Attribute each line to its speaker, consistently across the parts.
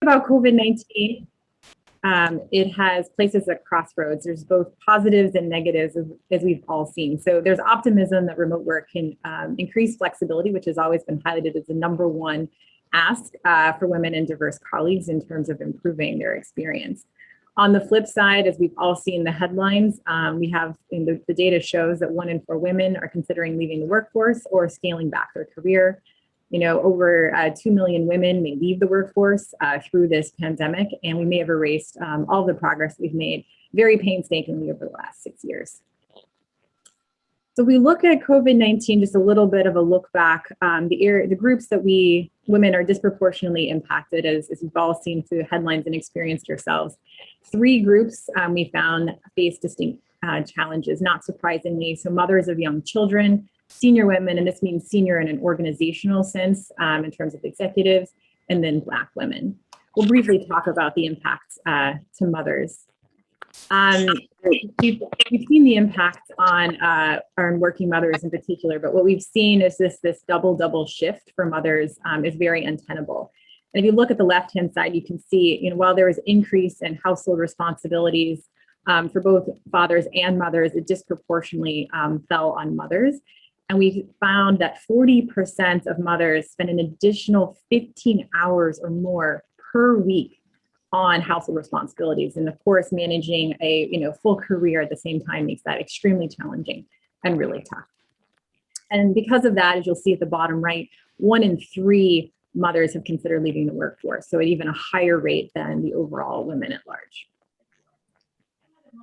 Speaker 1: About COVID-19, it has placed us at crossroads. There's both positives and negatives, as we've all seen. So there's optimism that remote work can increase flexibility, which has always been highlighted as the number one ask for women and diverse colleagues in terms of improving their experience. On the flip side, as we've all seen the headlines, we have the data shows that 1 in 4 women are considering leaving the workforce or scaling back their career. Over 2 million women may leave the workforce through this pandemic, and we may have erased all the progress we've made very painstakingly over the last 6 years. So we look at COVID-19, just a little bit of a look back, the groups that women are disproportionately impacted, as we've all seen through the headlines and experienced yourselves. 3 groups we found face distinct challenges, not surprisingly. So mothers of young children, senior women, and this means senior in an organizational sense in terms of executives, and then Black women. We'll briefly talk about the impacts to mothers. We've seen the impact on working mothers in particular, but what we've seen is this double shift for mothers is very untenable. And if you look at the left-hand side, you can see, while there is increase in household responsibilities for both fathers and mothers, it disproportionately fell on mothers. And we found that 40% of mothers spend an additional 15 hours or more per week on household responsibilities. And of course, managing a full career at the same time makes that extremely challenging and really tough. And because of that, as you'll see at the bottom right, 1 in 3 mothers have considered leaving the workforce, so at even a higher rate than the overall women at large.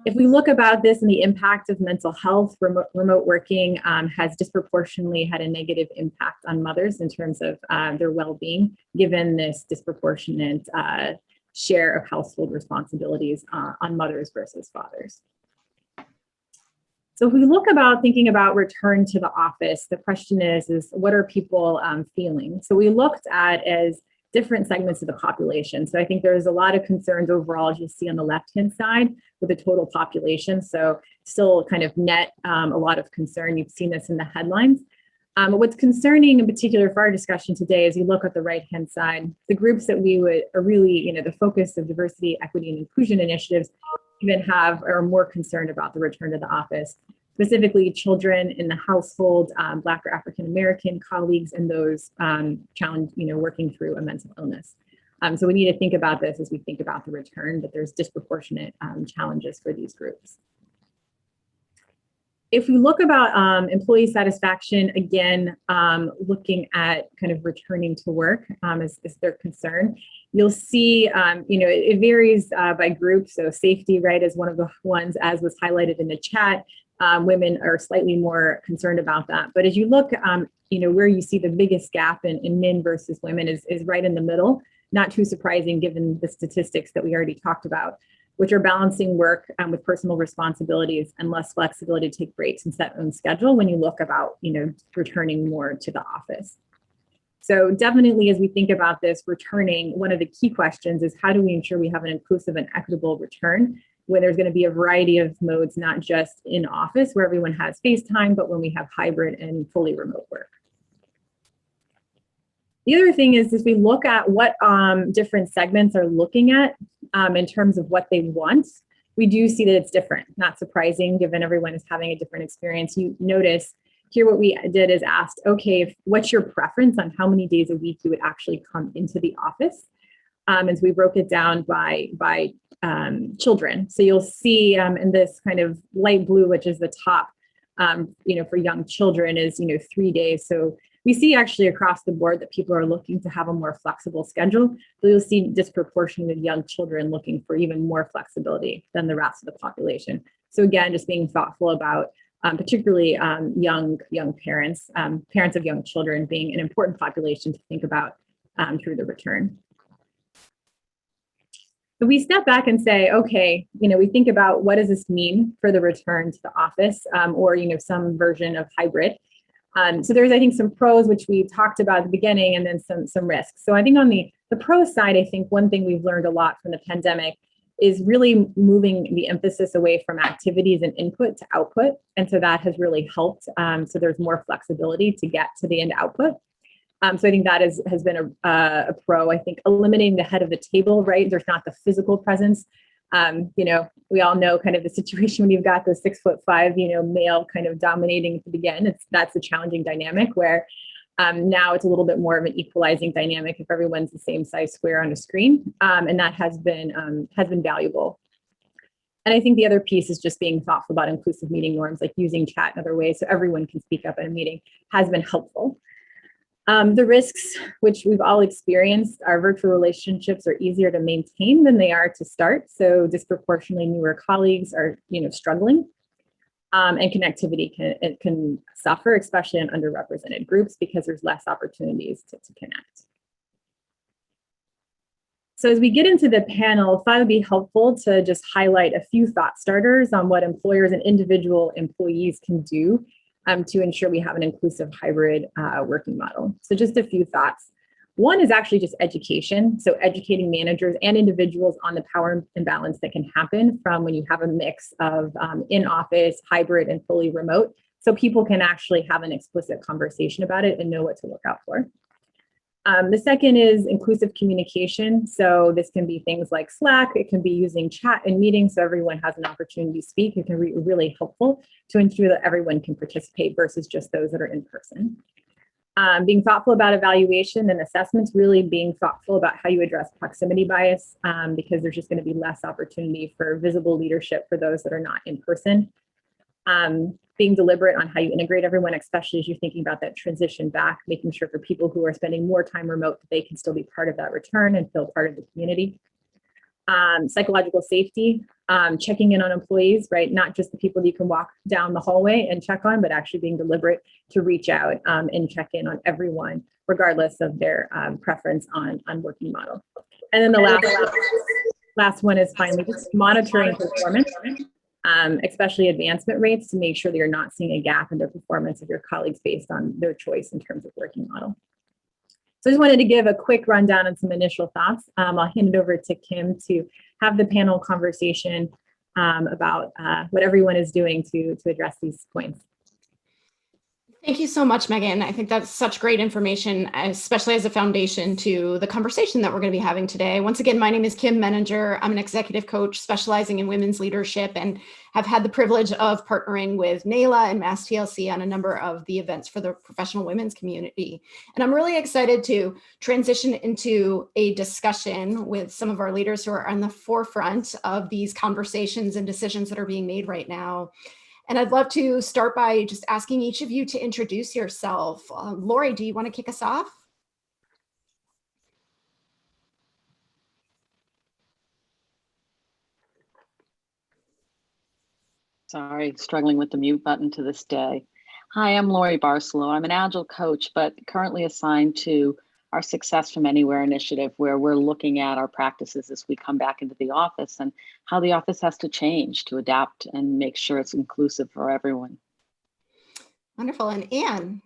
Speaker 1: If we look about this and the impact of mental health, remote working has disproportionately had a negative impact on mothers in terms of their well-being, given this disproportionate share of household responsibilities on mothers versus fathers. So if we look about thinking about return to the office, the question is what are people feeling? So we looked at as different segments of the population. So I think there's a lot of concerns overall, as you see on the left-hand side, with the total population. So still kind of net a lot of concern. You've seen this in the headlines. What's concerning in particular for our discussion today is you look at the right-hand side, the groups that are really, the focus of diversity, equity, and inclusion initiatives even are more concerned about the return to the office, specifically children in the household, Black or African-American colleagues, and those working through a mental illness. So we need to think about this as we think about the return, but there's disproportionate challenges for these groups. If we look about employee satisfaction, again, looking at kind of returning to work as their concern, you'll see, it varies by group. So safety, right, is one of the ones, as was highlighted in the chat. Women are slightly more concerned about that. But as you look, where you see the biggest gap in men versus women is right in the middle. Not too surprising given the statistics that we already talked about, which are balancing work with personal responsibilities and less flexibility to take breaks and set own schedule when you look about, returning more to the office. So definitely, as we think about this returning, one of the key questions is how do we ensure we have an inclusive and equitable return when there's going to be a variety of modes, not just in office where everyone has face time, but when we have hybrid and fully remote work. The other thing is we look at what different segments are looking at in terms of what they want, we do see that it's different. Not surprising, given everyone is having a different experience. You notice here what we did is asked, okay, what's your preference on how many days a week you would actually come into the office? As we broke it down by children. So you'll see in this kind of light blue, which is the top, for young children is, 3 days. So we see actually across the board that people are looking to have a more flexible schedule, but you'll see disproportionately young children looking for even more flexibility than the rest of the population. So again, just being thoughtful about particularly young parents, parents of young children being an important population to think about through the return. So we step back and say, okay, we think about what does this mean for the return to the office or, some version of hybrid. So there's, I think, some pros, which we talked about at the beginning, and then some risks. So I think on the pro side, I think one thing we've learned a lot from the pandemic is really moving the emphasis away from activities and input to output. And so that has really helped. So there's more flexibility to get to the end output. So I think that has been a pro. I think eliminating the head of the table, right? There's not the physical presence. We all know kind of the situation when you've got the 6'5", male kind of dominating to begin. That's a challenging dynamic where now it's a little bit more of an equalizing dynamic if everyone's the same size square on a screen, and that has been valuable. And I think the other piece is just being thoughtful about inclusive meeting norms, like using chat in other ways so everyone can speak up in a meeting, has been helpful. The risks, which we've all experienced, our virtual relationships are easier to maintain than they are to start. So disproportionately newer colleagues are, struggling, and connectivity can suffer, especially in underrepresented groups, because there's less opportunities to connect. So as we get into the panel, I thought it would be helpful to just highlight a few thought starters on what employers and individual employees can do to ensure we have an inclusive hybrid working model. So just a few thoughts. One is actually just education. So educating managers and individuals on the power imbalance that can happen from when you have a mix of in-office, hybrid, and fully remote. So people can actually have an explicit conversation about it and know what to look out for. The second is inclusive communication. So this can be things like Slack. It can be using chat and meetings so everyone has an opportunity to speak. It can be really helpful to ensure that everyone can participate versus just those that are in person. Being thoughtful about evaluation and assessments, really being thoughtful about how you address proximity bias, because there's just going to be less opportunity for visible leadership for those that are not in person. Being deliberate on how you integrate everyone, especially as you're thinking about that transition back, making sure for people who are spending more time remote that they can still be part of that return and feel part of the community. Psychological safety, checking in on employees, right? Not just the people that you can walk down the hallway and check on, but actually being deliberate to reach out and check in on everyone, regardless of their preference on working model. And then the last one is finally just monitoring performance. Especially advancement rates, to make sure that you're not seeing a gap in the performance of your colleagues based on their choice in terms of working model. So I just wanted to give a quick rundown on some initial thoughts. I'll hand it over to Kim to have the panel conversation about what everyone is doing to address these points.
Speaker 2: Thank you so much, Megan. I think that's such great information, especially as a foundation to the conversation that we're going to be having today. Once again, my name is Kim Meninger. I'm an executive coach specializing in women's leadership and have had the privilege of partnering with NALA and MassTLC on a number of the events for the professional women's community. And I'm really excited to transition into a discussion with some of our leaders who are on the forefront of these conversations and decisions that are being made right now. And I'd love to start by just asking each of you to introduce yourself. Lori, do you want to kick us off?
Speaker 3: Sorry, struggling with the mute button to this day. Hi, I'm Lori Barcelo. I'm an Agile coach, but currently assigned to our Success from Anywhere initiative, where we're looking at our practices as we come back into the office and how the office has to change to adapt and make sure it's inclusive for everyone.
Speaker 2: Wonderful. And Anne?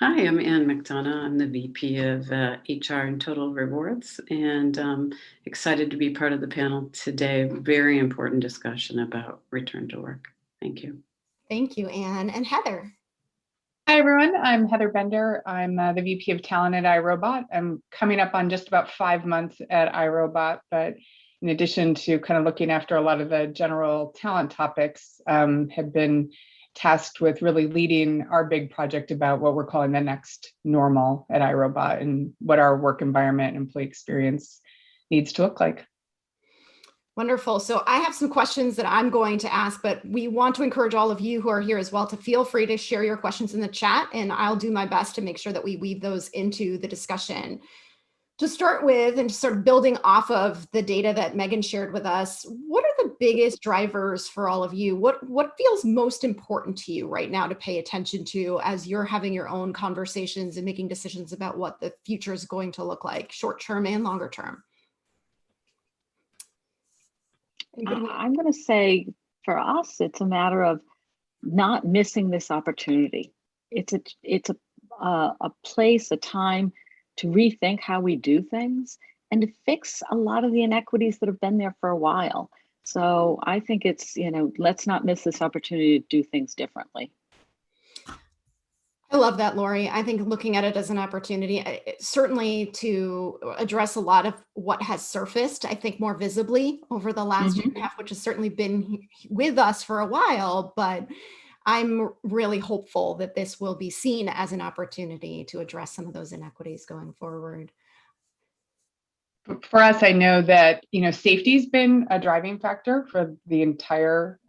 Speaker 4: Hi, I'm Anne McDonough. I'm the VP of HR and Total Rewards, and excited to be part of the panel today. Very important discussion about return to work. Thank you.
Speaker 2: Thank you, Anne. And Heather?
Speaker 5: Hi, everyone. I'm Heather Bender. I'm the VP of Talent at iRobot. I'm coming up on just about 5 months at iRobot, but in addition to kind of looking after a lot of the general talent topics, have been tasked with really leading our big project about what we're calling the next normal at iRobot and what our work environment and employee experience needs to look like.
Speaker 2: Wonderful. So I have some questions that I'm going to ask, but we want to encourage all of you who are here as well to feel free to share your questions in the chat, and I'll do my best to make sure that we weave those into the discussion. To start with, and sort of building off of the data that Megan shared with us, what are the biggest drivers for all of you? What feels most important to you right now to pay attention to as you're having your own conversations and making decisions about what the future is going to look like, short term and longer term?
Speaker 3: I'm going to say for us, it's a matter of not missing this opportunity. It's a place, a time to rethink how we do things and to fix a lot of the inequities that have been there for a while. So I think it's, let's not miss this opportunity to do things differently.
Speaker 2: I love that, Lori. I think looking at it as an opportunity, certainly to address a lot of what has surfaced, I think more visibly over the last year and a half, which has certainly been with us for a while, but I'm really hopeful that this will be seen as an opportunity to address some of those inequities going forward.
Speaker 5: For us, I know that, safety's been a driving factor for the entirety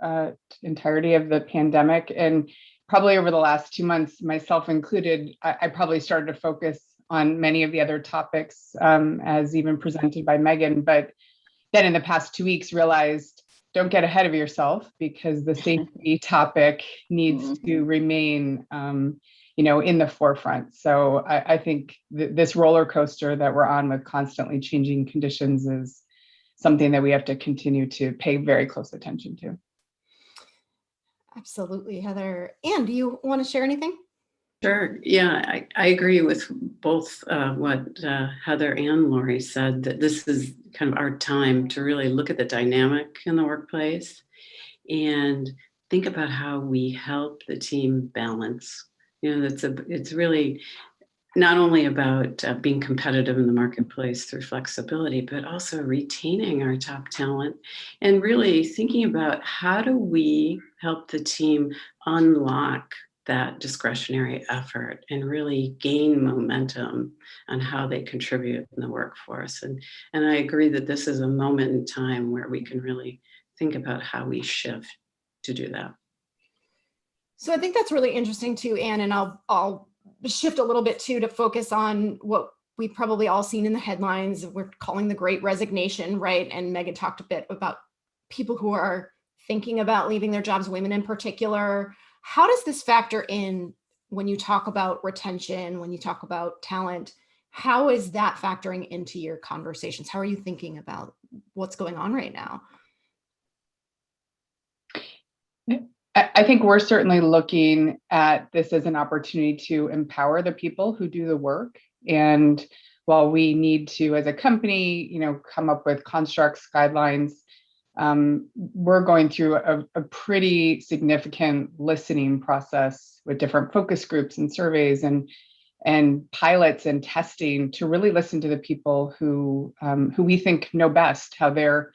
Speaker 5: of the pandemic. And probably over the last 2 months, myself included, I probably started to focus on many of the other topics as even presented by Megan. But then in the past 2 weeks realized, don't get ahead of yourself, because the safety topic needs to remain in the forefront. So I think this roller coaster that we're on with constantly changing conditions is something that we have to continue to pay very close attention to.
Speaker 2: Absolutely, Heather. Anne, do you want to share anything?
Speaker 4: Sure. Yeah, I agree with both what Heather and Lori said, that this is kind of our time to really look at the dynamic in the workplace and think about how we help the team balance. It's really not only about being competitive in the marketplace through flexibility, but also retaining our top talent and really thinking about how do we help the team unlock that discretionary effort and really gain momentum on how they contribute in the workforce. And I agree that this is a moment in time where we can really think about how we shift to do that.
Speaker 2: So I think that's really interesting too, Anne, and I'll shift a little bit too to focus on what we've probably all seen in the headlines. We're calling the Great Resignation, right? And Megan talked a bit about people who are thinking about leaving their jobs, women in particular. How does this factor in when you talk about retention, when you talk about talent? How is that factoring into your conversations? How are you thinking about what's going on right now?
Speaker 5: I think we're certainly looking at this as an opportunity to empower the people who do the work. And while we need to, as a company, come up with constructs, guidelines, we're going through a pretty significant listening process with different focus groups and surveys and pilots and testing to really listen to the people who we think know best how they're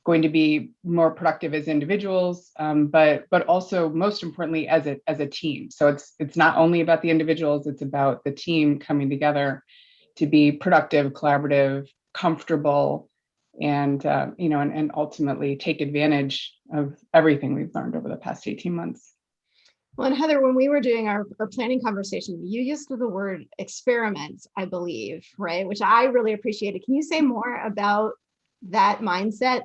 Speaker 5: going to be more productive as individuals, but also most importantly as a team. So it's not only about the individuals; it's about the team coming together to be productive, collaborative, comfortable, and and ultimately take advantage of everything we've learned over the past 18 months.
Speaker 2: Well, and Heather, when we were doing our planning conversation, you used the word experiment, I believe, right? Which I really appreciated. Can you say more about that mindset?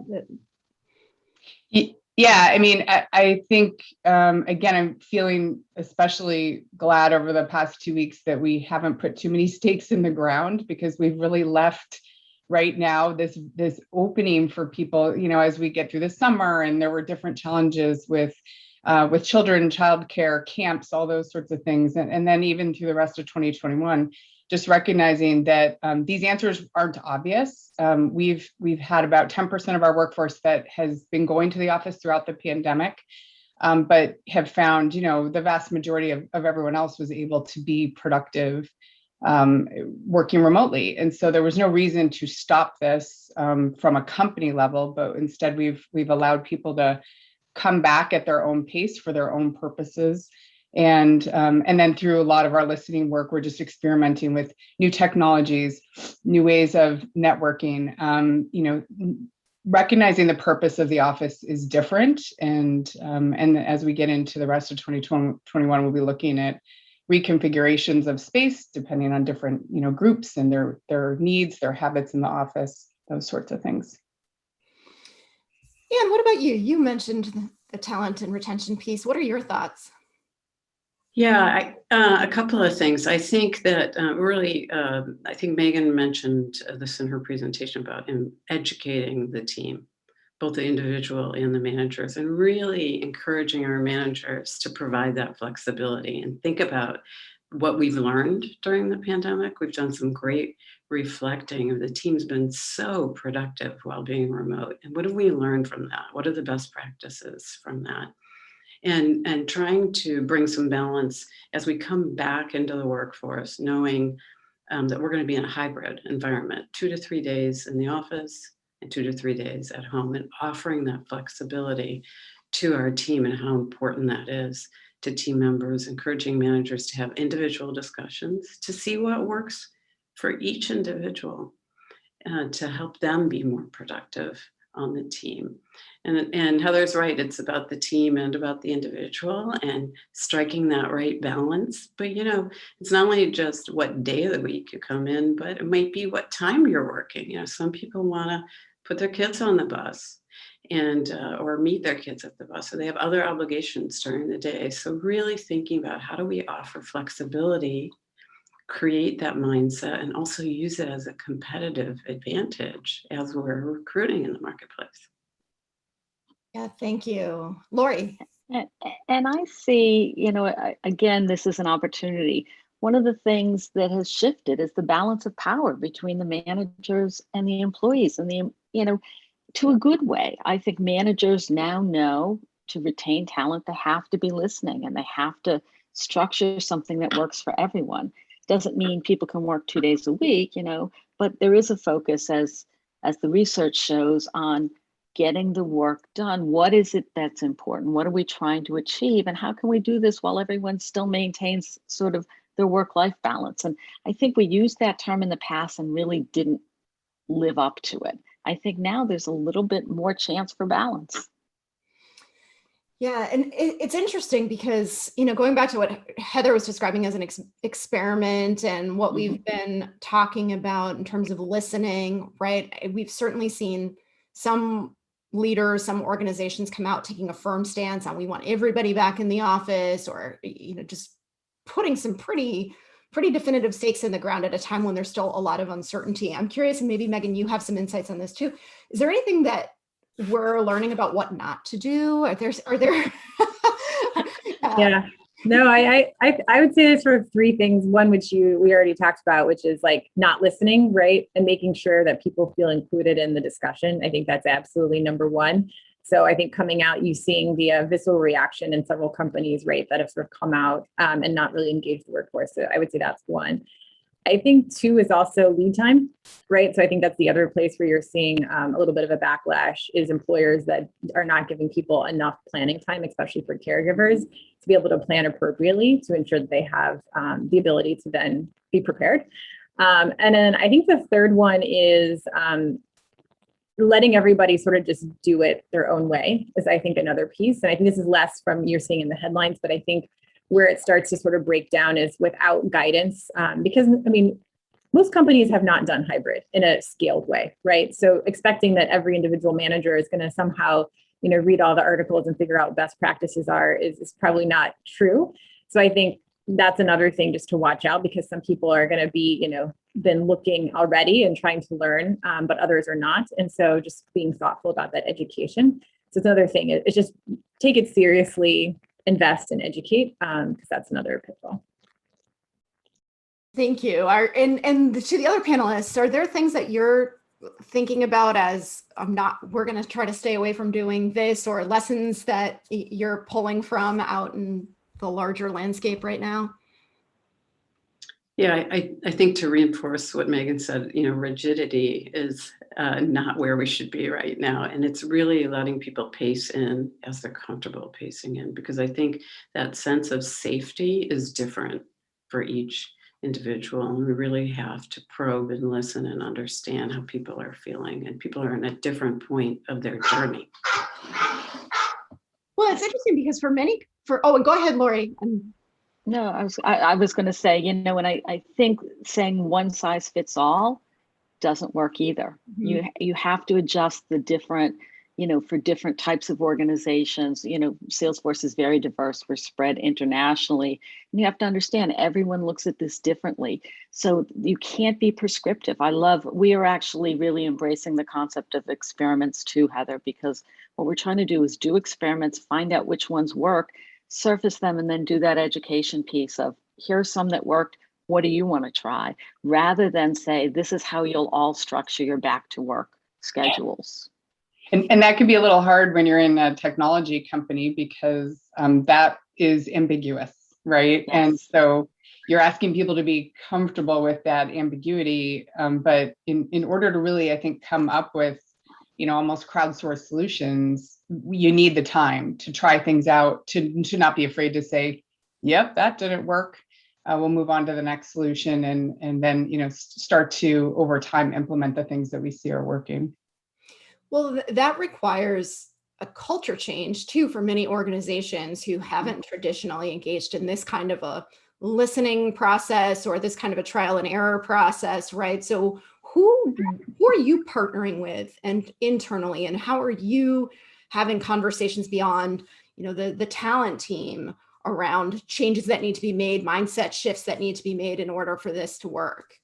Speaker 5: Yeah, I mean, I think, again, I'm feeling especially glad over the past 2 weeks that we haven't put too many stakes in the ground, because we've really left right now this opening for people, as we get through the summer, and there were different challenges with children, childcare, camps, all those sorts of things. And then even through the rest of 2021, just recognizing that these answers aren't obvious. We've had about 10% of our workforce that has been going to the office throughout the pandemic, but have found, the vast majority of everyone else was able to be productive working remotely. And so there was no reason to stop this from a company level, but instead we've allowed people to come back at their own pace for their own purposes. And then through a lot of our listening work, we're just experimenting with new technologies, new ways of networking, recognizing the purpose of the office is different. And as we get into the rest of 2021, we'll be looking at reconfigurations of space, depending on different, groups and their needs, their habits in the office, those sorts of things.
Speaker 2: Anne, what about you? You mentioned the talent and retention piece. What are your thoughts?
Speaker 4: Yeah, a couple of things. I think that I think Megan mentioned this in her presentation about educating the team, both the individual and the managers, and really encouraging our managers to provide that flexibility and think about what we've learned during the pandemic. We've done some great reflecting, and the team's been so productive while being remote. And what have we learned from that? What are the best practices from that? and trying to bring some balance as we come back into the workforce, knowing that we're going to be in a hybrid environment, 2 to 3 days in the office and 2 to 3 days at home, and offering that flexibility to our team and how important that is to team members, encouraging managers to have individual discussions to see what works for each individual to help them be more productive on the team. And Heather's right, it's about the team and about the individual and striking that right balance. But it's not only just what day of the week you come in, but it might be what time you're working. Some people want to put their kids on the bus and or meet their kids at the bus, so they have other obligations during the day. So really thinking about how do we offer flexibility, create that mindset, and also use it as a competitive advantage as we're recruiting in the marketplace.
Speaker 2: Yeah, thank you. Lori.
Speaker 3: And I see, again, this is an opportunity. One of the things that has shifted is the balance of power between the managers and the employees, and to a good way. I think managers now know to retain talent, they have to be listening, and they have to structure something that works for everyone. Doesn't mean people can work 2 days a week, but there is a focus, as the research shows, on getting the work done. What is it that's important? What are we trying to achieve? And how can we do this while everyone still maintains sort of their work-life balance? And I think we used that term in the past and really didn't live up to it. I think now there's a little bit more chance for balance.
Speaker 2: Yeah, and it's interesting because, going back to what Heather was describing as an experiment and what we've been talking about in terms of listening, right? We've certainly seen some leaders, some organizations come out taking a firm stance on we want everybody back in the office, or, just putting some pretty definitive stakes in the ground at a time when there's still a lot of uncertainty. I'm curious, and maybe Megan, you have some insights on this too. Is there anything that we're learning about what not to do? Are there
Speaker 1: Yeah, no, I would say there's sort of three things. One, which we already talked about, which is like not listening, right? And making sure that people feel included in the discussion. I think that's absolutely number one. So I think coming out, you seeing the visceral reaction in several companies, right, that have sort of come out and not really engaged the workforce. So I would say that's one. I think two is also lead time, right? So I think that's the other place where you're seeing a little bit of a backlash is employers that are not giving people enough planning time, especially for caregivers, to be able to plan appropriately to ensure that they have the ability to then be prepared. And then I think the third one is letting everybody sort of just do it their own way is, I think, another piece. And I think this is less from you're seeing in the headlines, but I think where it starts to sort of break down is without guidance, because most companies have not done hybrid in a scaled way, right? So expecting that every individual manager is going to somehow, read all the articles and figure out what best practices are is probably not true. So I think that's another thing just to watch out, because some people are going to be, been looking already and trying to learn, but others are not. And so just being thoughtful about that education. So it's another thing. It's just take it seriously, invest and educate, because that's another pitfall.
Speaker 2: Thank you. And to the other panelists, are there things that you're thinking about as we're going to try to stay away from doing this, or lessons that you're pulling from out in the larger landscape right now?
Speaker 4: Yeah, I think to reinforce what Megan said, rigidity is not where we should be right now. And it's really letting people pace in as they're comfortable pacing in, because I think that sense of safety is different for each individual. And we really have to probe and listen and understand how people are feeling. And people are in a different point of their journey.
Speaker 2: Well, it's interesting because and go ahead, Lori.
Speaker 3: No, I was going to say, and I think saying one size fits all doesn't work either. Mm-hmm. You have to adjust the different, for different types of organizations. Salesforce is very diverse. We're spread internationally. And you have to understand everyone looks at this differently. So you can't be prescriptive. We are actually really embracing the concept of experiments too, Heather, because what we're trying to do is do experiments, find out which ones work, surface them, and then do that education piece of here's some that worked. What do you want to try? Rather than say, this is how you'll all structure your back to work schedules.
Speaker 5: And that can be a little hard when you're in a technology company because that is ambiguous, right?
Speaker 3: Yes.
Speaker 5: And so you're asking people to be comfortable with that ambiguity. But in order to really, I think, come up with, almost crowdsourced solutions, you need the time to try things out, to not be afraid to say, yep, that didn't work. We'll move on to the next solution and then, start to, over time, implement the things that we see are working.
Speaker 2: Well, that requires a culture change too for many organizations who haven't traditionally engaged in this kind of a listening process or this kind of a trial and error process, right? So who are you partnering with and internally, and how are you having conversations beyond, the talent team around changes that need to be made, mindset shifts that need to be made in order for this to work?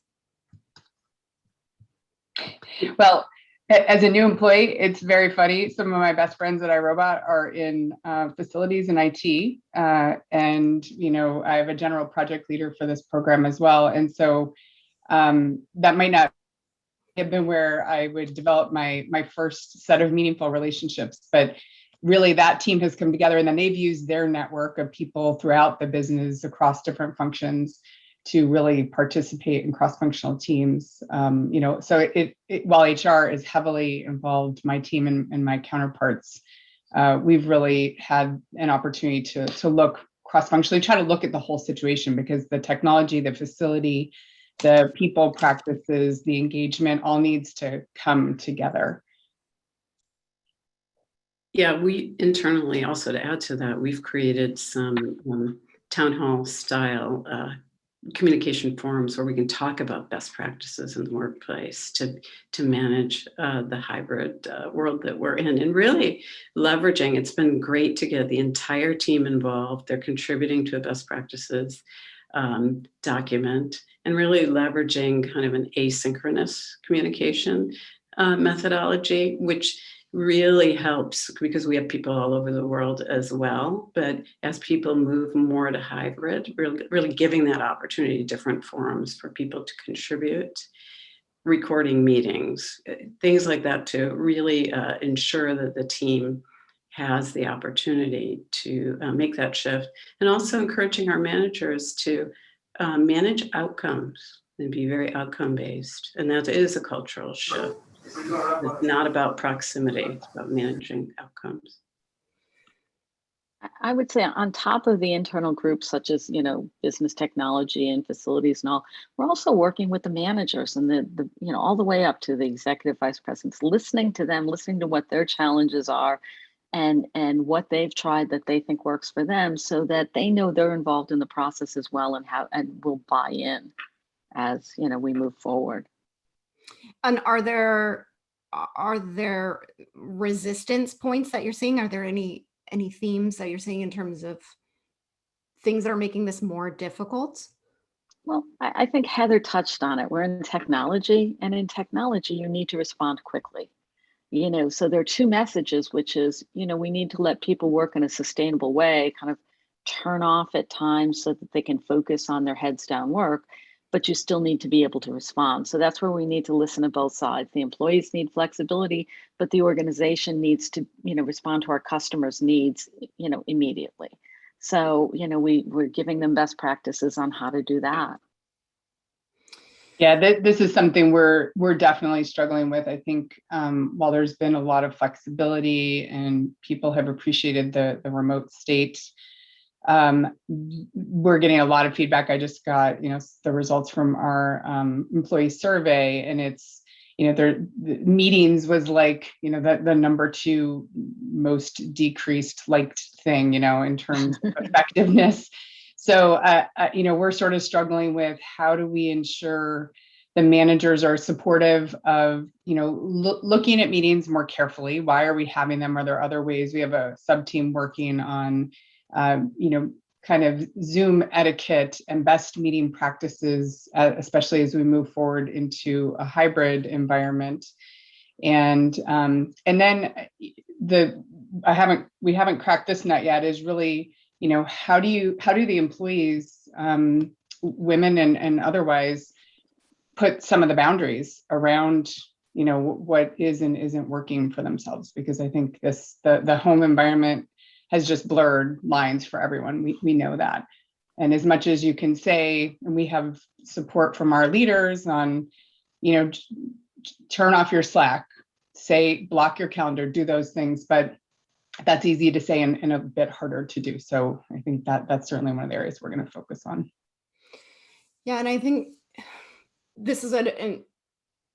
Speaker 5: Well, as a new employee, it's very funny. Some of my best friends at iRobot are in facilities and IT. And, I have a general project leader for this program as well. And so that might not have been where I would develop my first set of meaningful relationships. But really, that team has come together, and then they've used their network of people throughout the business across different functions to really participate in cross-functional teams. So while HR is heavily involved, my team and my counterparts, we've really had an opportunity to look cross-functionally, try to look at the whole situation, because the technology, the facility, the people practices, the engagement all needs to come together.
Speaker 4: Yeah, we internally also, to add to that, we've created some town hall style communication forums where we can talk about best practices in the workplace to manage the hybrid world that we're in, and really leveraging. It's been great to get the entire team involved. They're contributing to a best practices document, and really leveraging kind of an asynchronous communication methodology, which really helps because we have people all over the world as well. But as people move more to hybrid, really giving that opportunity, different forums for people to contribute, recording meetings, things like that, to really ensure that the team has the opportunity to make that shift, and also encouraging our managers to manage outcomes and be very outcome based. And that is a cultural shift. It's not about proximity, it's about managing outcomes.
Speaker 3: I would say on top of the internal groups, such as, business technology and facilities and all, we're also working with the managers and the all the way up to the executive vice presidents, listening to them, listening to what their challenges are and what they've tried that they think works for them, so that they know they're involved in the process as well, and will buy in as, we move forward.
Speaker 2: And are there resistance points that you're seeing? Are there any themes that you're seeing in terms of things that are making this more difficult?
Speaker 3: Well, I think Heather touched on it. We're in technology, and in technology, you need to respond quickly. So there are two messages, which is, we need to let people work in a sustainable way, kind of turn off at times so that they can focus on their heads down work, but you still need to be able to respond. So that's where we need to listen to both sides. The employees need flexibility, but the organization needs to, respond to our customers' needs, immediately. So, we're giving them best practices on how to do that.
Speaker 5: Yeah, this is something we're definitely struggling with. I think while there's been a lot of flexibility and people have appreciated the remote state, we're getting a lot of feedback. I just got, the results from our employee survey, and it's, the meetings was like, the number 2 most decreased liked thing, in terms of effectiveness. So, we're sort of struggling with how do we ensure the managers are supportive of, looking at meetings more carefully. Why are we having them? Are there other ways? We have a sub-team working on, kind of Zoom etiquette and best meeting practices, especially as we move forward into a hybrid environment. And then we haven't cracked this nut yet, is really, how do the employees, women and otherwise, put some of the boundaries around what is and isn't working for themselves, because I think the home environment has just blurred lines for everyone. We know that. And as much as you can say, and we have support from our leaders on, turn off your Slack, say, block your calendar, do those things, but that's easy to say and a bit harder to do. So I think that's certainly one of the areas we're going to focus on.
Speaker 2: Yeah, and I think this is a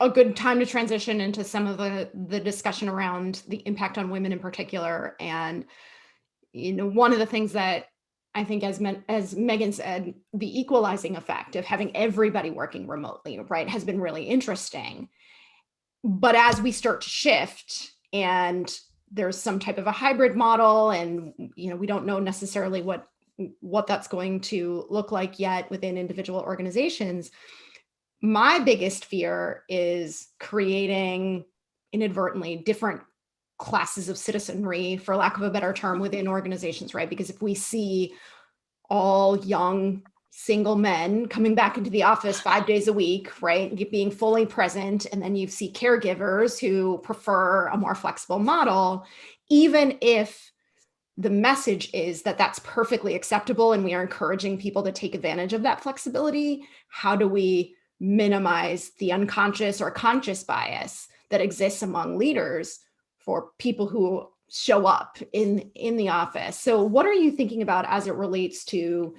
Speaker 2: good time to transition into some of the discussion around the impact on women in particular. And, one of the things that I think, as Megan said, the equalizing effect of having everybody working remotely, right, has been really interesting. But as we start to shift and there's some type of a hybrid model, and we don't know necessarily what that's going to look like yet within individual organizations, my biggest fear is creating inadvertently different classes of citizenry, for lack of a better term, within organizations, right? Because if we see all young single men coming back into the office 5 days a week, right, being fully present, and then you see caregivers who prefer a more flexible model, even if the message is that that's perfectly acceptable and we are encouraging people to take advantage of that flexibility, how do we minimize the unconscious or conscious bias that exists among leaders for people who show up in the office? So what are you thinking about as it relates to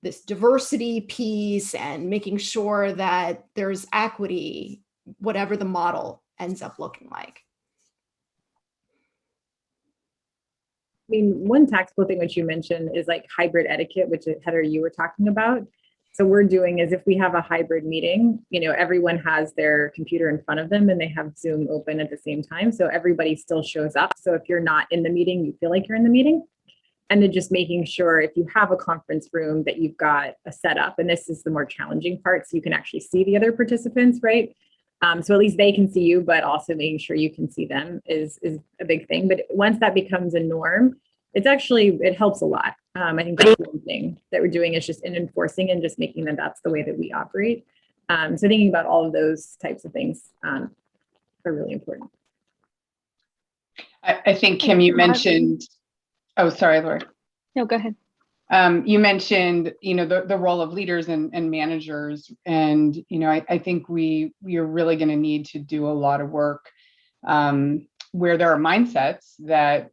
Speaker 2: this diversity piece and making sure that there's equity, whatever the model ends up looking like?
Speaker 1: I mean, one tactical thing which you mentioned is like hybrid etiquette, which Heather, you were talking about. So we're doing is if we have a hybrid meeting, everyone has their computer in front of them and they have Zoom open at the same time. So everybody still shows up. So if you're not in the meeting, you feel like you're in the meeting. And then just making sure if you have a conference room that you've got a setup, and this is the more challenging part, so you can actually see the other participants, right? So at least they can see you, but also making sure you can see them is a big thing. But once that becomes a norm, it helps a lot. I think that's one thing that we're doing is just in enforcing and just making that that's the way that we operate. So thinking about all of those types of things are really important.
Speaker 5: I think, Kim, you mentioned, oh, sorry, Lori.
Speaker 3: No, go ahead.
Speaker 5: You mentioned, the role of leaders and managers. And, I think we are really going to need to do a lot of work where there are mindsets that,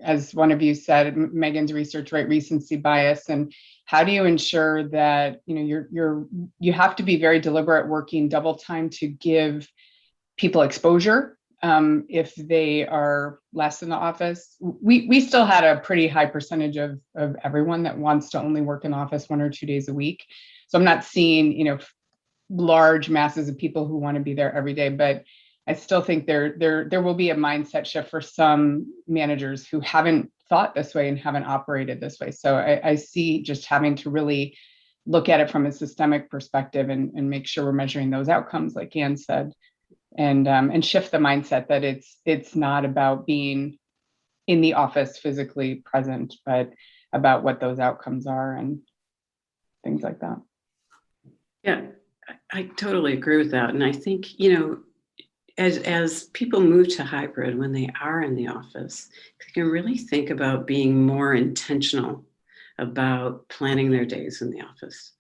Speaker 5: as one of you said, Megan's research, right, recency bias. And how do you ensure that, you have to be very deliberate, working double time to give people exposure. If they are less in the office, we still had a pretty high percentage of everyone that wants to only work in the office 1 or 2 days a week. So I'm not seeing, large masses of people who want to be there every day, but I still think there will be a mindset shift for some managers who haven't thought this way and haven't operated this way. So I see just having to really look at it from a systemic perspective and make sure we're measuring those outcomes, like Ann said. And shift the mindset that it's not about being in the office physically present, but about what those outcomes are and things like that.
Speaker 4: Yeah, I totally agree with that. And I think, as people move to hybrid, when they are in the office, they can really think about being more intentional about planning their days in the office,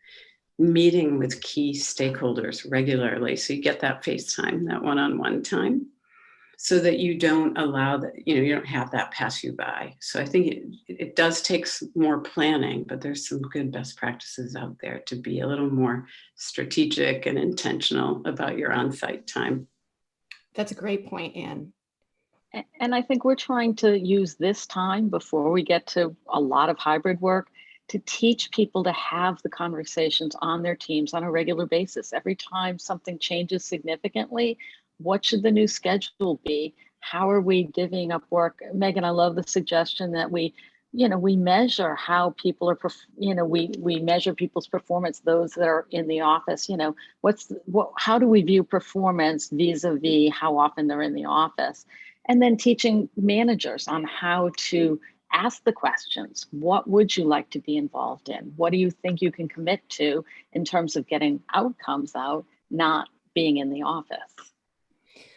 Speaker 4: meeting with key stakeholders regularly. So you get that face time, that one-on-one time, so that you don't allow that, you don't have that pass you by. So I think it does take more planning, but there's some good best practices out there to be a little more strategic and intentional about your on-site time.
Speaker 2: That's a great point, Ann.
Speaker 3: And I think we're trying to use this time before we get to a lot of hybrid work to teach people to have the conversations on their teams on a regular basis. Every time something changes significantly, what should the new schedule be? How are we divvying up work? Megan, I love the suggestion that we measure how people are, we measure people's performance, those that are in the office, how do we view performance vis-a-vis how often they're in the office? And then teaching managers on how to ask the questions. What would you like to be involved in? What do you think you can commit to in terms of getting outcomes out, not being in the office?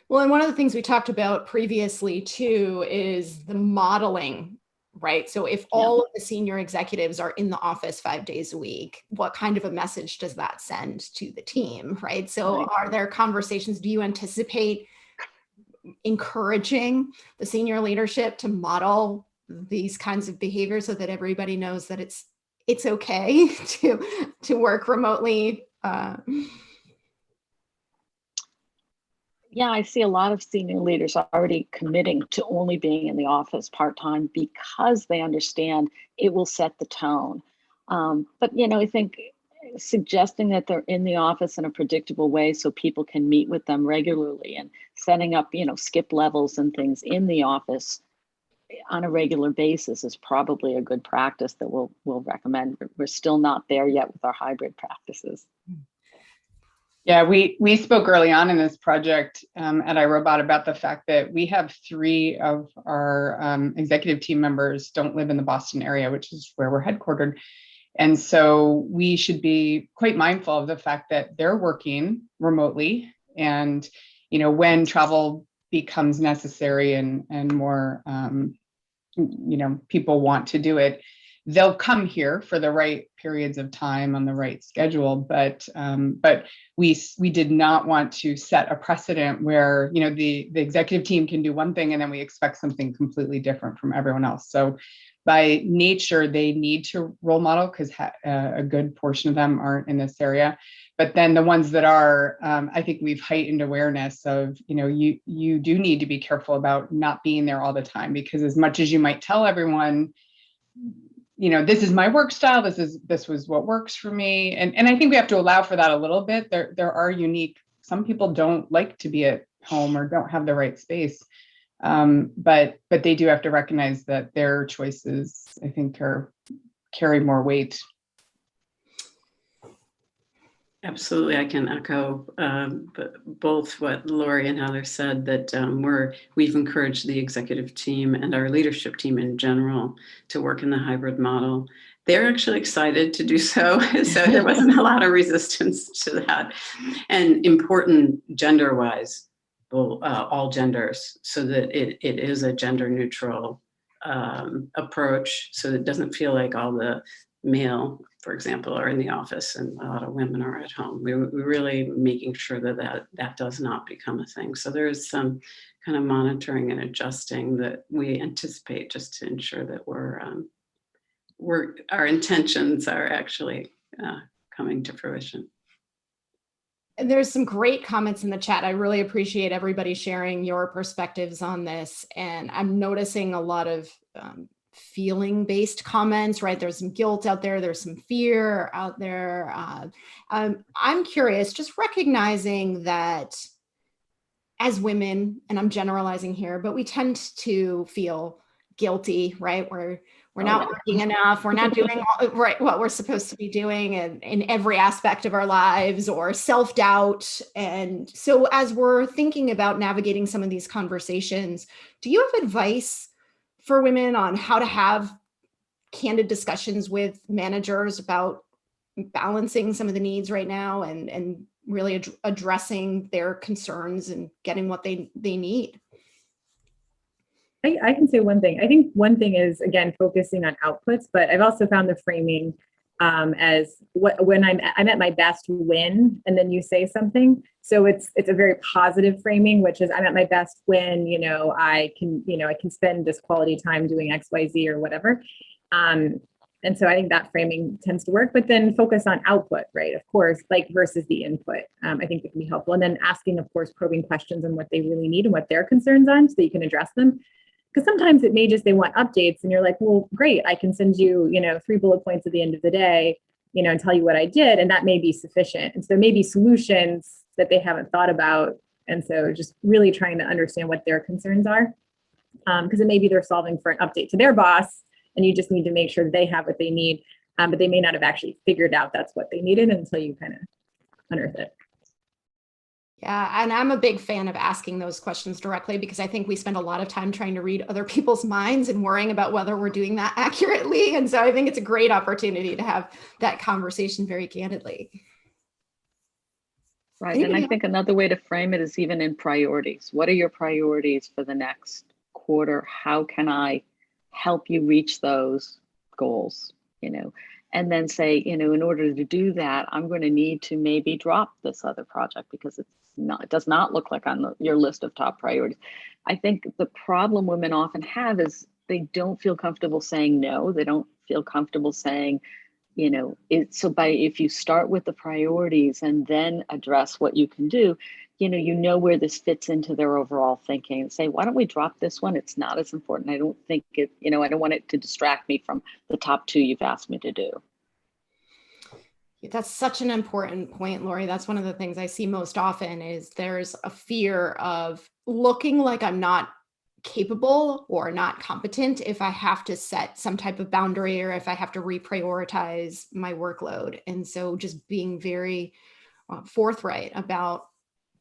Speaker 2: Well, and one of the things we talked about previously too is the modeling, right? So if all of the senior executives are in the office 5 days a week, what kind of a message does that send to the team, right? So are there conversations, do you anticipate encouraging the senior leadership to model these kinds of behaviors so that everybody knows that it's okay to work remotely?
Speaker 3: Yeah, I see a lot of senior leaders already committing to only being in the office part-time because they understand it will set the tone. But, I think suggesting that they're in the office in a predictable way so people can meet with them regularly and setting up, skip levels and things in the office on a regular basis is probably a good practice that we'll recommend. We're still not there yet with our hybrid practices.
Speaker 5: Yeah, we spoke early on in this project at iRobot about the fact that we have 3 of our executive team members don't live in the Boston area, which is where we're headquartered. And so we should be quite mindful of the fact that they're working remotely. And, when travel becomes necessary and more, people want to do it, they'll come here for the right periods of time on the right schedule. But we did not want to set a precedent where, the executive team can do one thing and then we expect something completely different from everyone else. So by nature, they need to role model because a good portion of them aren't in this area. But then the ones that are, I think we've heightened awareness of, you do need to be careful about not being there all the time, because as much as you might tell everyone, this is my work style, this was what works for me. And I think we have to allow for that a little bit. There are unique, some people don't like to be at home or don't have the right space. But they do have to recognize that their choices, I think, carry more weight.
Speaker 4: Absolutely, I can echo both what Lori and Heather said, that we've encouraged the executive team and our leadership team in general to work in the hybrid model. They're actually excited to do so, so there wasn't a lot of resistance to that. And important gender-wise, all genders, so that it is a gender-neutral approach, so it doesn't feel like all the male, for example, are in the office and a lot of women are at home. We're really making sure that does not become a thing. So there is some kind of monitoring and adjusting that we anticipate, just to ensure that our intentions are actually coming to fruition.
Speaker 2: And there's some great comments in the chat. I really appreciate everybody sharing your perspectives on this. And I'm noticing a lot of feeling-based comments, right? There's some guilt out there. There's some fear out there. I'm curious, just recognizing that as women, and I'm generalizing here, but we tend to feel guilty, right? We're not working enough. We're not doing what we're supposed to be doing in every aspect of our lives, or self-doubt. And so as we're thinking about navigating some of these conversations, do you have advice for women on how to have candid discussions with managers about balancing some of the needs right now and really addressing their concerns and getting what they need?
Speaker 1: I can say one thing. I think one thing is, again, focusing on outputs, but I've also found the framing as when I'm at my best when, and then you say something. So it's a very positive framing, which is I'm at my best when, I can spend this quality time doing X, Y, Z or whatever. And so I think that framing tends to work, but then focus on output, right? Of course, versus the input. I think it can be helpful. And then asking, of course, probing questions on what they really need and what their concerns on, so that you can address them. Because sometimes it may just, they want updates and you're like, well, great, I can send you, 3 bullet points at the end of the day, and tell you what I did. And that may be sufficient. And so maybe solutions that they haven't thought about. And so just really trying to understand what their concerns are. Because it may be they're solving for an update to their boss and you just need to make sure they have what they need. But they may not have actually figured out that's what they needed until you kind of unearth it.
Speaker 2: Yeah, and I'm a big fan of asking those questions directly, because I think we spend a lot of time trying to read other people's minds and worrying about whether we're doing that accurately. And so I think it's a great opportunity to have that conversation very candidly.
Speaker 3: Right. And
Speaker 2: Anybody
Speaker 3: I
Speaker 2: else?
Speaker 3: think another way to frame it is even in priorities. What are your priorities for the next quarter? How can I help you reach those goals? And then say, in order to do that, I'm going to need to maybe drop this other project because it does not look like on your list of top priorities. I think the problem women often have is they don't feel comfortable saying no. They don't feel comfortable saying, if you start with the priorities and then address what you can do, where this fits into their overall thinking, and say, why don't we drop this one? It's not as important. I don't think it, I don't want it to distract me from the top two you've asked me to do.
Speaker 2: That's such an important point, Lori. That's one of the things I see most often is there's a fear of looking like I'm not capable or not competent if I have to set some type of boundary or if I have to reprioritize my workload. And so just being very forthright about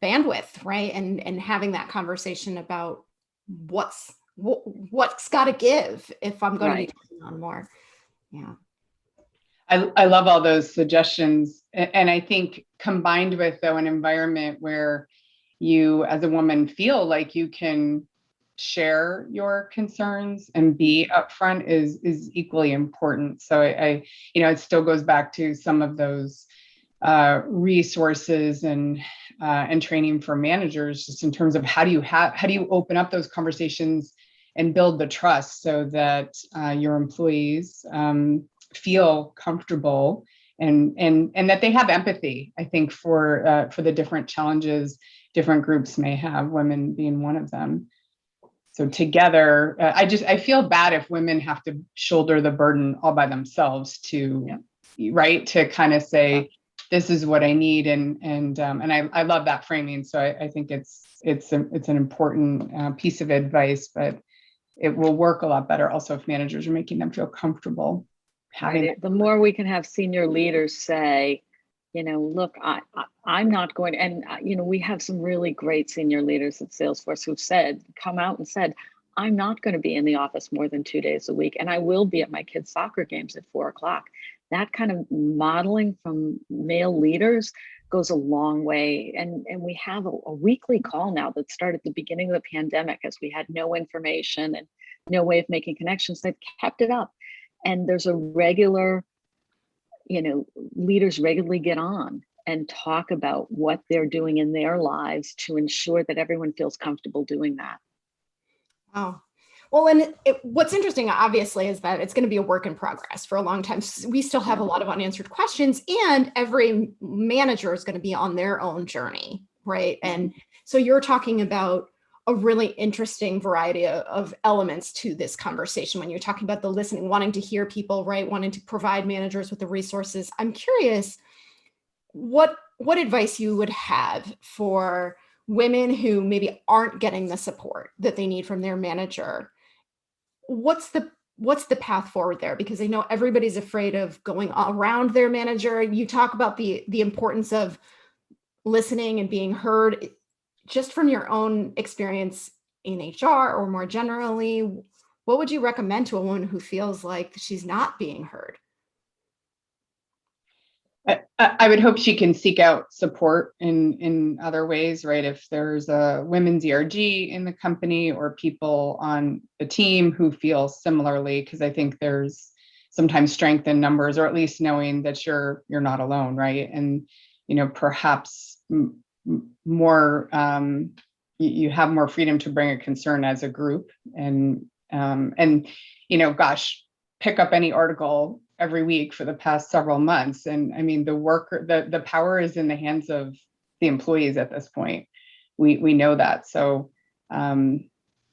Speaker 2: bandwidth, right? And having that conversation about what's got to give if I'm going to be taking on more. Yeah.
Speaker 5: I love all those suggestions. And I think combined with, though, an environment where you as a woman feel like you can share your concerns and be upfront is equally important. So it still goes back to some of those resources and training for managers, just in terms of how do you open up those conversations and build the trust so that your employees feel comfortable and that they have empathy, I think, for the different challenges different groups may have, women being one of them. So together, I feel bad if women have to shoulder the burden all by themselves right, to kind of say, this is what I need, and I love that framing. So I think it's an important piece of advice, but it will work a lot better also if managers are making them feel comfortable.
Speaker 3: The more we can have senior leaders say, look, I'm not going, and we have some really great senior leaders at Salesforce who've come out and said, I'm not going to be in the office more than 2 days a week, and I will be at my kids' soccer games at 4:00. That kind of modeling from male leaders goes a long way. And we have a weekly call now that started at the beginning of the pandemic, as we had no information and no way of making connections. They've kept it up. And there's a regular, leaders regularly get on and talk about what they're doing in their lives to ensure that everyone feels comfortable doing that.
Speaker 2: Wow. Well, and what's interesting, obviously, is that it's going to be a work in progress for a long time. We still have a lot of unanswered questions, and every manager is going to be on their own journey, right? And so you're talking about a really interesting variety of elements to this conversation when you're talking about the listening, wanting to hear people, right? Wanting to provide managers with the resources. I'm curious what advice you would have for women who maybe aren't getting the support that they need from their manager. What's the path forward there? Because I know everybody's afraid of going around their manager. You talk about the importance of listening and being heard. Just from your own experience in HR or more generally, what would you recommend to a woman who feels like she's not being heard?
Speaker 5: I would hope she can seek out support in other ways, right? If there's a women's ERG in the company or people on the team who feel similarly, because I think there's sometimes strength in numbers, or at least knowing that you're not alone, right? And perhaps more you have more freedom to bring a concern as a group, and pick up any article every week for the past several months. And I mean, the power is in the hands of the employees at this point. We know that. So,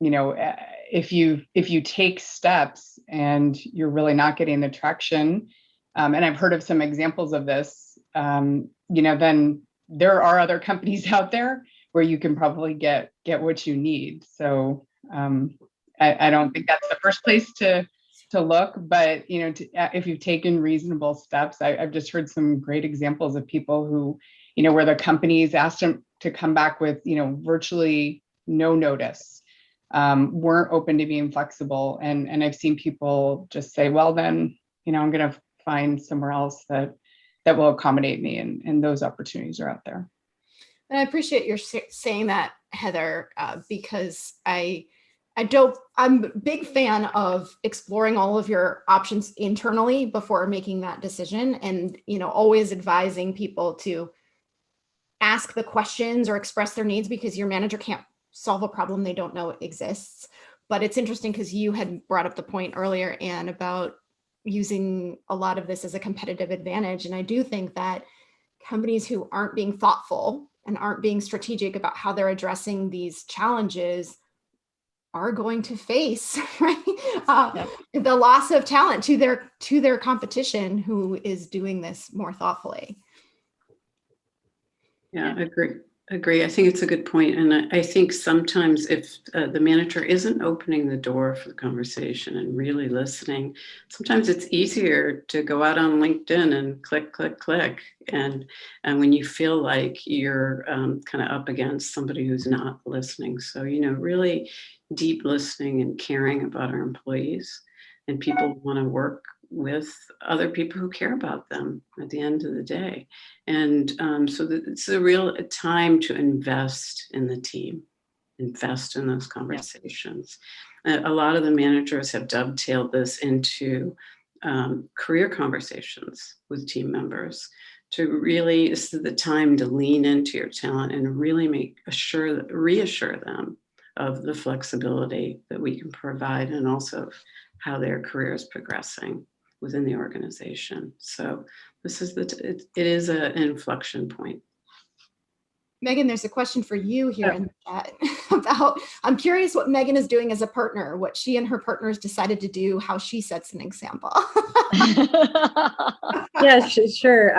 Speaker 5: if you take steps and you're really not getting the traction, and I've heard of some examples of this, then there are other companies out there where you can probably get what you need. So I don't think that's the first place to look, but if you've taken reasonable steps, I've just heard some great examples of people who, where the companies asked them to come back with, virtually no notice, weren't open to being flexible. And I've seen people just say, well, then, I'm going to find somewhere else that will accommodate me. And those opportunities are out there.
Speaker 2: And I appreciate your saying that, Heather, because I'm a big fan of exploring all of your options internally before making that decision, and always advising people to ask the questions or express their needs, because your manager can't solve a problem they don't know exists. But it's interesting because you had brought up the point earlier, Anne, about using a lot of this as a competitive advantage. And I do think that companies who aren't being thoughtful and aren't being strategic about how they're addressing these challenges are going to face the loss of talent to their competition who is doing this more thoughtfully.
Speaker 4: Yeah, agree. I think it's a good point. And I think sometimes if the manager isn't opening the door for the conversation and really listening, sometimes it's easier to go out on LinkedIn and click. And when you feel like you're kind of up against somebody who's not listening. So, really deep listening and caring about our employees, and people want to work with other people who care about them at the end of the day. And so it's a real time to invest in the team, invest in those conversations. A lot of the managers have dovetailed this into career conversations with team members to really, this is the time to lean into your talent and really reassure them of the flexibility that we can provide, and also how their career is progressing within the organization. So this is it is an inflection point.
Speaker 2: Megan, there's a question for you here in the chat about, I'm curious what Megan is doing as a partner, what she and her partners decided to do, how she sets an example.
Speaker 1: Yeah, sure.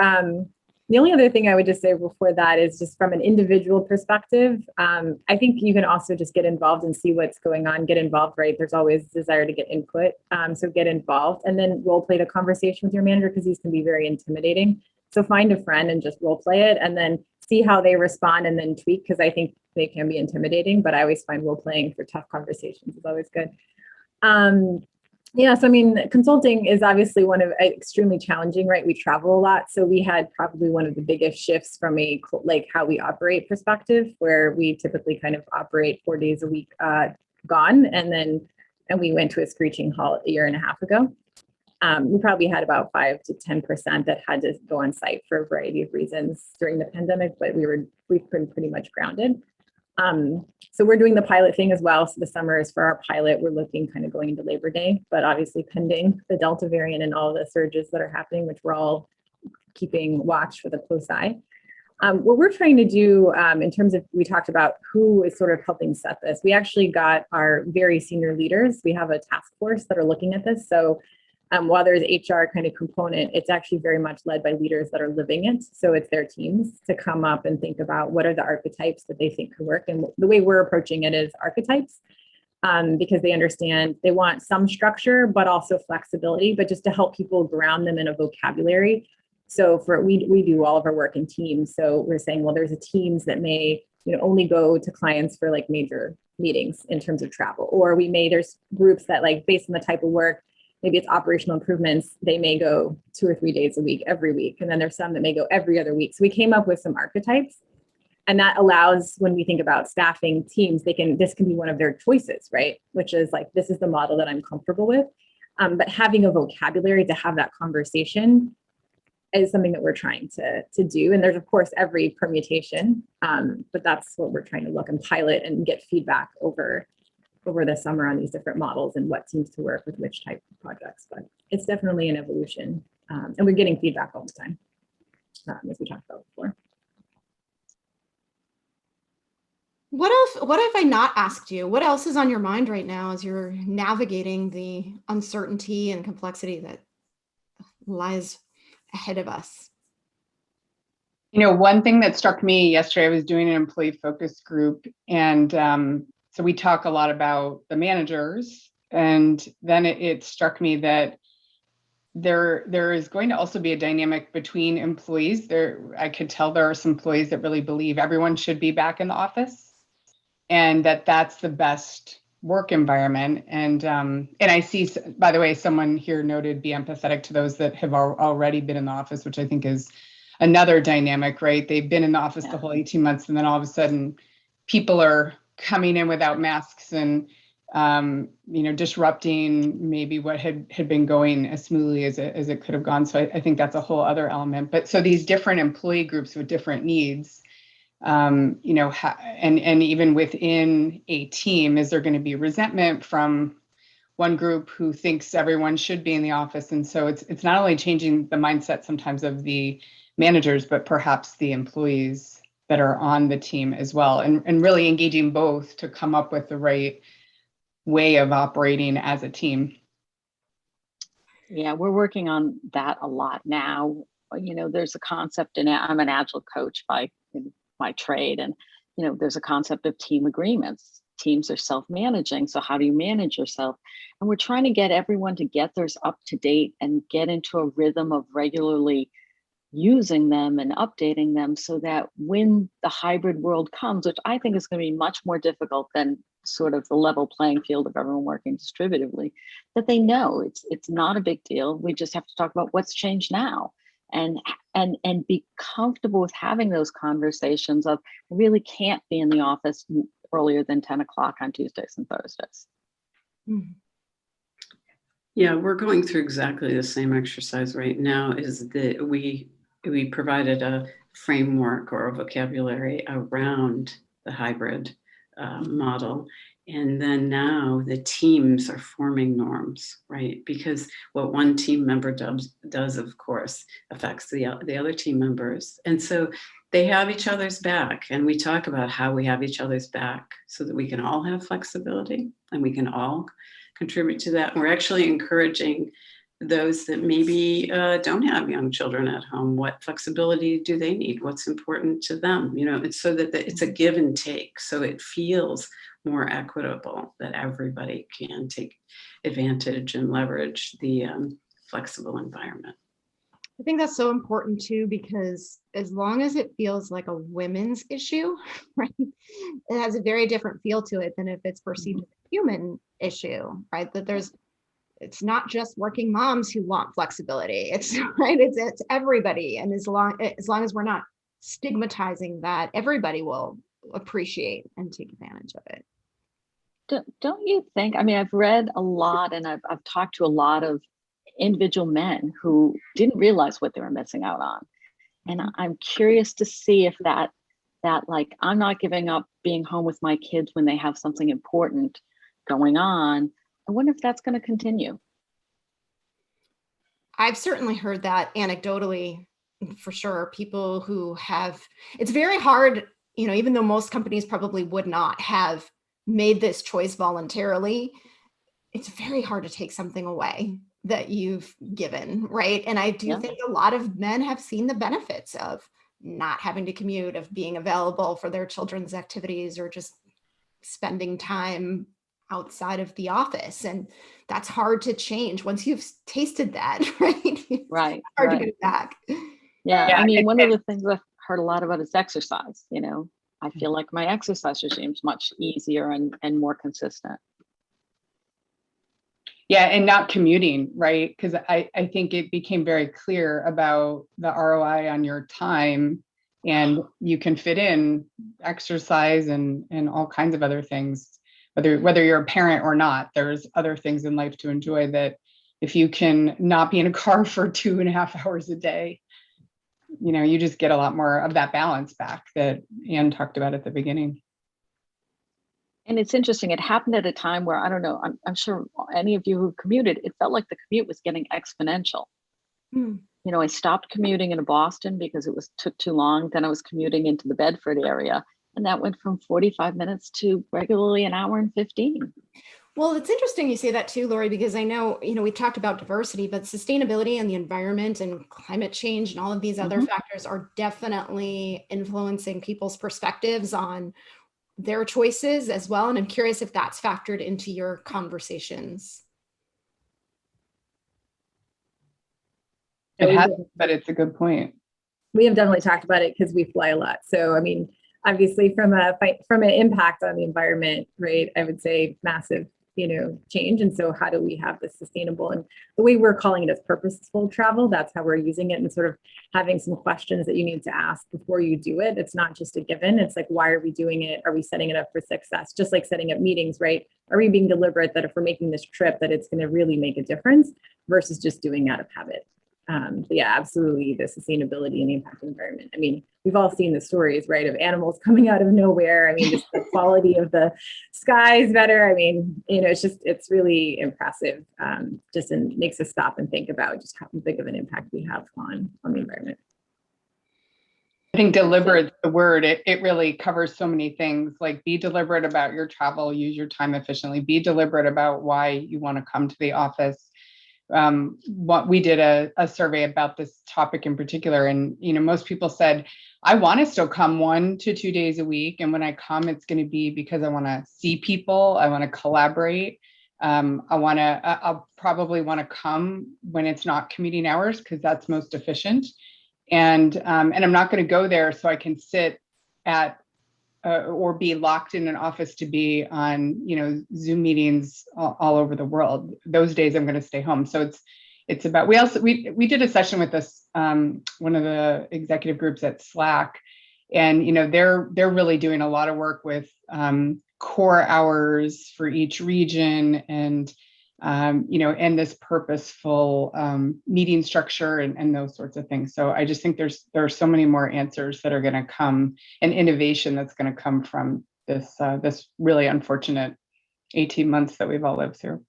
Speaker 1: The only other thing I would just say before that is just from an individual perspective, I think you can also just get involved and see what's going on, get involved, right? There's always desire to get input. So get involved and then role play the conversation with your manager, because these can be very intimidating. So find a friend and just role play it and then see how they respond and then tweak, because I think they can be intimidating, but I always find role playing for tough conversations is always good. Yeah, so I mean, consulting is obviously extremely challenging, right? We travel a lot. So we had probably one of the biggest shifts from how we operate perspective, where we typically kind of operate 4 days a week gone. And we went to a screeching halt a year and a half ago. We probably had about 5 to 10% that had to go on site for a variety of reasons during the pandemic, but we've been pretty much grounded. So we're doing the pilot thing as well. So the summer is for our pilot. We're looking kind of going into Labor Day, but obviously pending the Delta variant and all the surges that are happening, which we're all keeping watch with a close eye. What we're trying to do in terms of, we talked about who is sort of helping set this. We actually got our very senior leaders. We have a task force that are looking at this. So while there's HR kind of component, it's actually very much led by leaders that are living it. So it's their teams to come up and think about what are the archetypes that they think could work. And the way we're approaching it is archetypes, because they understand they want some structure, but also flexibility, but just to help people ground them in a vocabulary. So we do all of our work in teams. So we're saying, well, there's teams that may only go to clients for like major meetings in terms of travel, or there's groups that, like, based on the type of work, maybe it's operational improvements, they may go 2 or 3 days a week, every week. And then there's some that may go every other week. So we came up with some archetypes, and that allows, when we think about staffing teams, this can be one of their choices, right? Which is like, this is the model that I'm comfortable with. But having a vocabulary to have that conversation is something that we're trying to do. And there's, of course, every permutation, but that's what we're trying to look and pilot and get feedback over the summer on these different models and what seems to work with which type of projects. But it's definitely an evolution, and we're getting feedback all the time, as we talked about before.
Speaker 2: What have I not asked you? What else is on your mind right now as you're navigating the uncertainty and complexity that lies ahead of us?
Speaker 5: One thing that struck me yesterday, I was doing an employee focus group, and so we talk a lot about the managers, and then it struck me that there is going to also be a dynamic between employees. I could tell there are some employees that really believe everyone should be back in the office, and that's the best work environment. And I see, by the way, someone here noted, be empathetic to those that have already been in the office, which I think is another dynamic, right? They've been in the office
Speaker 3: Yeah.
Speaker 5: the whole 18 months, and then all of a sudden people are coming in without masks and disrupting maybe what had been going as smoothly as it could have gone. So I think that's a whole other element. But so these different employee groups with different needs, and even within a team, is there going to be resentment from one group who thinks everyone should be in the office? And so it's not only changing the mindset sometimes of the managers, but perhaps the employees that are on the team as well, and really engaging both to come up with the right way of operating as a team.
Speaker 3: Yeah, we're working on that a lot now. There's a concept I'm an agile coach in my trade, and there's a concept of team agreements. Teams are self-managing, so how do you manage yourself? And we're trying to get everyone to get theirs up to date and get into a rhythm of regularly using them and updating them, so that when the hybrid world comes, which I think is going to be much more difficult than sort of the level playing field of everyone working distributively, that they know it's not a big deal. We just have to talk about what's changed now, and be comfortable with having those conversations of, I really can't be in the office earlier than 10 o'clock on Tuesdays and Thursdays.
Speaker 2: Mm-hmm.
Speaker 4: Yeah, we're going through exactly the same exercise right now. Is that we provided a framework or a vocabulary around the hybrid model. And then now the teams are forming norms, right? Because what one team member does, of course, affects the other team members. And so they have each other's back. And we talk about how we have each other's back so that we can all have flexibility and we can all contribute to that. And we're actually encouraging those that maybe don't have young children at home. What flexibility do they need? What's important to them? It's so that it's a give and take. So it feels more equitable, that everybody can take advantage and leverage the flexible environment.
Speaker 2: I think that's so important too, because as long as it feels like a women's issue, right, it has a very different feel to it than if it's perceived as a human issue, right? That it's not just working moms who want flexibility. It's right. It's everybody. And as long as we're not stigmatizing that, everybody will appreciate and take advantage of it.
Speaker 3: Don't you think? I mean, I've read a lot, and I've talked to a lot of individual men who didn't realize what they were missing out on. And I'm curious to see if that like, I'm not giving up being home with my kids when they have something important going on. I wonder if that's going to continue.
Speaker 2: I've certainly heard that anecdotally, for sure. People who it's very hard, even though most companies probably would not have made this choice voluntarily, it's very hard to take something away that you've given, right? And I do think a lot of men have seen the benefits of not having to commute, of being available for their children's activities, or just spending time outside of the office. And that's hard to change once you've tasted that, right?
Speaker 3: Right.
Speaker 2: It's hard to get it back.
Speaker 3: Yeah. I mean, one of the things I've heard a lot about is exercise. I feel like my exercise regime is much easier and more consistent.
Speaker 5: Yeah, and not commuting, right? Because I think it became very clear about the ROI on your time, and you can fit in exercise and all kinds of other things. Whether you're a parent or not, there's other things in life to enjoy that if you can not be in a car for 2.5 hours a day, you just get a lot more of that balance back that Anne talked about at the beginning.
Speaker 3: And it's interesting, it happened at a time where, I don't know, I'm sure any of you who commuted, it felt like the commute was getting exponential. I stopped commuting into Boston because it took too long. Then I was commuting into the Bedford area, and that went from 45 minutes to regularly an hour and 15.
Speaker 2: Well, it's interesting you say that too, Lori, because I know, we talked about diversity, but sustainability and the environment and climate change and all of these other factors are definitely influencing people's perspectives on their choices as well. And I'm curious if that's factored into your conversations.
Speaker 5: It has, but it's a good point.
Speaker 1: We have definitely talked about it because we fly a lot. So, I mean, obviously from an impact on the environment, right, I would say massive change. And so how do we have this sustainable, and the way we're calling it is purposeful travel. That's how we're using it, and sort of having some questions that you need to ask before you do it. It's not just a given. It's like, why are we doing it? Are we setting it up for success? Just like setting up meetings, right? Are we being deliberate that if we're making this trip, that it's going to really make a difference versus just doing out of habit? But yeah, absolutely, the sustainability and the impact of the environment. I mean, we've all seen the stories, right, of animals coming out of nowhere. I mean, just the quality of the sky is better. I mean, it's really impressive. Just makes us stop and think about just how big of an impact we have on the environment.
Speaker 5: I think deliberate is the word. It really covers so many things, like be deliberate about your travel, use your time efficiently, be deliberate about why you want to come to the office. What we did a survey about this topic in particular, and most people said, I want to still come 1 to 2 days a week, and when I come, it's going to be because I want to see people, I want to collaborate. I'll probably want to come when it's not commuting hours because that's most efficient, and I'm not going to go there so I can sit at or be locked in an office to be on, Zoom meetings all over the world. Those days I'm going to stay home. So it's about, we did a session with this, one of the executive groups at Slack, and, they're really doing a lot of work with core hours for each region, and, and this purposeful meeting structure and those sorts of things. So I just think there are so many more answers that are going to come, and innovation that's going to come from this this really unfortunate 18 months that we've all lived through.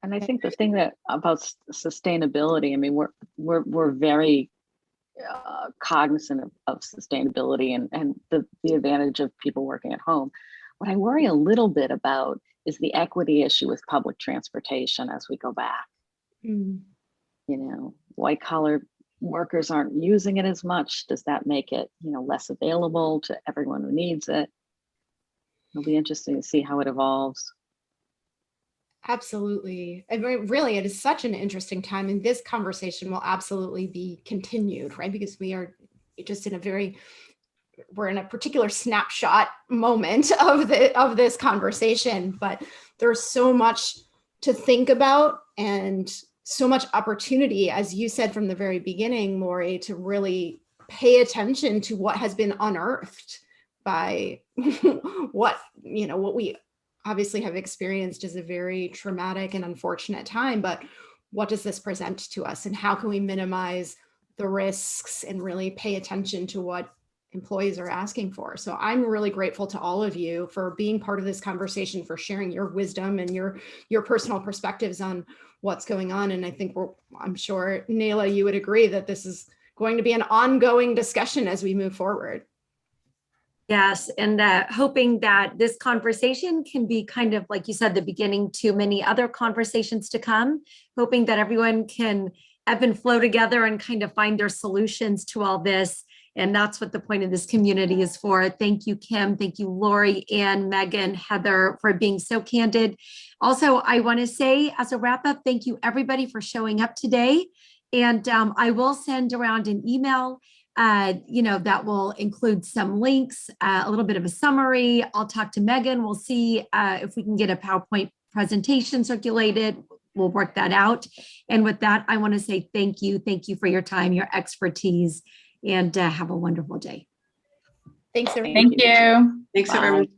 Speaker 3: And I think the thing that about sustainability, I mean, we're very cognizant of sustainability and the advantage of people working at home. What I worry a little bit about is the equity issue with public transportation as we go back. White collar workers aren't using it as much. Does that make it, less available to everyone who needs it? It'll be interesting to see how it evolves.
Speaker 2: Absolutely. I mean, really, it is such an interesting time, and this conversation will absolutely be continued, right? Because we are just we're in a particular snapshot moment of this conversation, but there's so much to think about and so much opportunity, as you said from the very beginning, Lori, to really pay attention to what has been unearthed by what we obviously have experienced as a very traumatic and unfortunate time, but what does this present to us, and how can we minimize the risks and really pay attention to what employees are asking for? So I'm really grateful to all of you for being part of this conversation, for sharing your wisdom and your personal perspectives on what's going on. And I think I'm sure, Nayla, you would agree that this is going to be an ongoing discussion as we move forward.
Speaker 6: Yes, and hoping that this conversation can be kind of, like you said, the beginning to many other conversations to come, hoping that everyone can ebb and flow together and kind of find their solutions to all this. And that's what the point of this community is for. Thank you, Kim. Thank you, Lori, Ann, Megan, Heather, for being so candid. Also, I want to say as a wrap up, thank you everybody for showing up today. And I will send around an email that will include some links, a little bit of a summary. I'll talk to Megan. We'll see if we can get a PowerPoint presentation circulated. We'll work that out. And with that, I want to say thank you. Thank you for your time, your expertise, and have a wonderful day.
Speaker 2: Thanks, everyone.
Speaker 5: Thank you.
Speaker 4: Thanks,
Speaker 3: Bye.
Speaker 4: everyone.